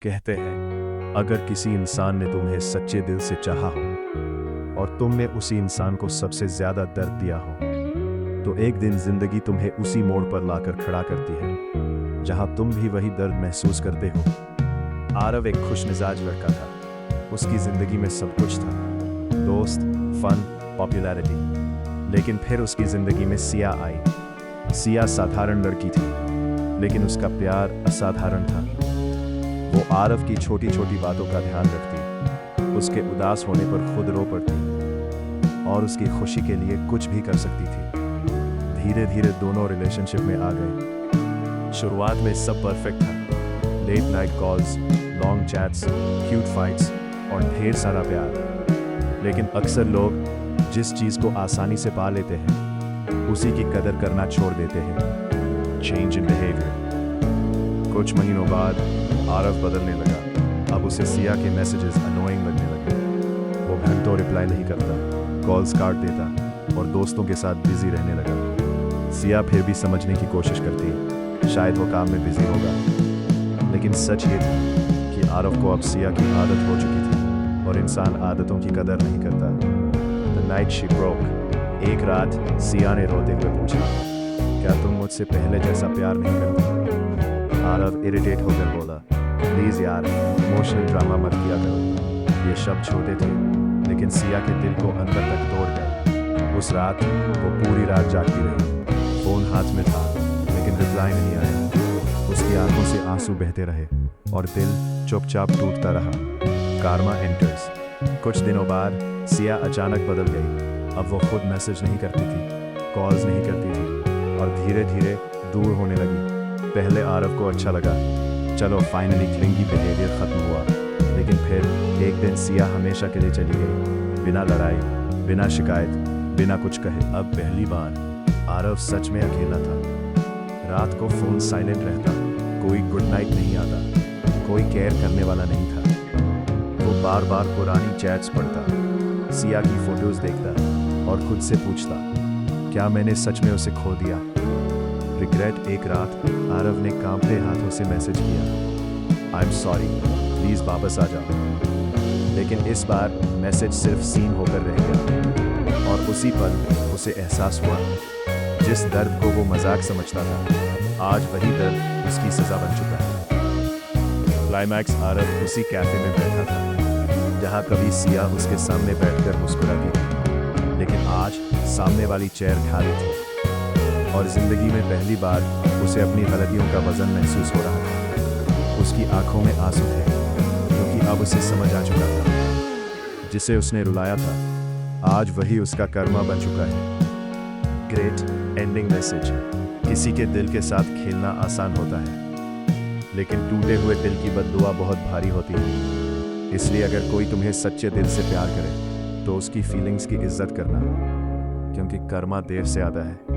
कहते हैं अगर किसी इंसान ने तुम्हें सच्चे दिल से चाहा हो और तुमने उसी इंसान को सबसे ज्यादा दर्द दिया हो तो एक दिन जिंदगी तुम्हें उसी मोड़ पर लाकर खड़ा करती है जहां तुम भी वही दर्द महसूस करते हो। आरव एक खुशमिजाज लड़का था। उसकी जिंदगी में सब कुछ था, दोस्त, फन, पॉपुलैरिटी। लेकिन फिर उसकी जिंदगी में सिया आई। सिया साधारण लड़की थी, लेकिन उसका प्यार असाधारण था। वो आरव की छोटी छोटी बातों का ध्यान रखती, उसके उदास होने पर खुद रो पड़ती और उसकी खुशी के लिए कुछ भी कर सकती थी। धीरे धीरे दोनों रिलेशनशिप में आ गए। शुरुआत में सब परफेक्ट था, late night calls, long chats, cute fights और ढेर सारा प्यार। लेकिन अक्सर लोग जिस चीज़ को आसानी से पा लेते हैं उसी की कदर करना छोड़ देते हैं। Change in behaviour. कुछ महीनों बाद आरव बदलने लगा। अब उसे सिया के मैसेजेस अनोइंग लगने लगे। वो घंटों रिप्लाई नहीं करता, कॉल्स काट देता और दोस्तों के साथ बिजी रहने लगा। सिया फिर भी समझने की कोशिश करती, शायद वो काम में बिजी होगा। लेकिन सच ये था कि आरव को अब सिया की आदत हो चुकी थी और इंसान आदतों की कदर नहीं करता। The night she broke. एक रात सिया ने रोते हुए पूछा, क्या तुम मुझसे पहले जैसा प्यार नहीं करती? आरव इरिटेट होकर बोला, प्लीज यार, इमोशनल ड्रामा मत किया करो। ये शब्द छोटे थे, लेकिन सिया के दिल को अंदर तक तोड़ गए। उस रात वो पूरी रात जागती रही। फोन हाथ में था, लेकिन रिप्लाई नहीं आया। उसकी आंखों से आंसू बहते रहे और दिल चुपचाप टूटता रहा। Karma enters. कुछ दिनों बाद सिया अचानक बदल गई। अब वो खुद मैसेज नहीं करती थी, कॉल्स नहीं करती थी और धीरे धीरे दूर होने लगी। पहले आरव को अच्छा लगा, चलो फाइनली क्लिंगी बिहेवियर खत्म हुआ। लेकिन फिर एक दिन सिया हमेशा के लिए चली गई, बिना लड़ाई, बिना शिकायत, बिना कुछ कहे। अब पहली बार आरव सच में अकेला था। रात को फोन साइलेंट रहता, कोई गुड नाइट नहीं आता, कोई केयर करने वाला नहीं था। वो बार बार पुरानी चैट्स पढ़ता, सिया की फोटोज देखता और खुद से पूछता, क्या मैंने सच में उसे खो दिया? रिग्रेट। एक रात आरव ने कांपते हाथों से मैसेज किया, आई एम सॉरी, प्लीज वापस आ जाओ। लेकिन इस बार मैसेज सिर्फ सीन होकर रह गया और उसी पल उसे एहसास हुआ, जिस दर्द को वो मजाक समझता था, आज वही दर्द उसकी सजा बन चुका है। क्लाइमैक्स। आरव उसी कैफे में बैठा था जहां कभी सिया उसके सामने बैठकर मुस्कुराती थी, लेकिन आज सामने वाली चेयर खाली थी और जिंदगी में पहली बार उसे अपनी गलतियों का वजन महसूस हो रहा था। उसकी आंखों में आंसू थे, क्योंकि अब उसे समझ आ चुका था, जिसे उसने रुलाया था आज वही उसका कर्मा बन चुका है। Great ending message. किसी के दिल के साथ खेलना आसान होता है, लेकिन टूटे हुए दिल की बद्दुआ बहुत भारी होती है। इसलिए अगर कोई तुम्हें सच्चे दिल से प्यार करे तो उसकी फीलिंग्स की इज्जत करना, क्योंकि कर्मा देर से आता है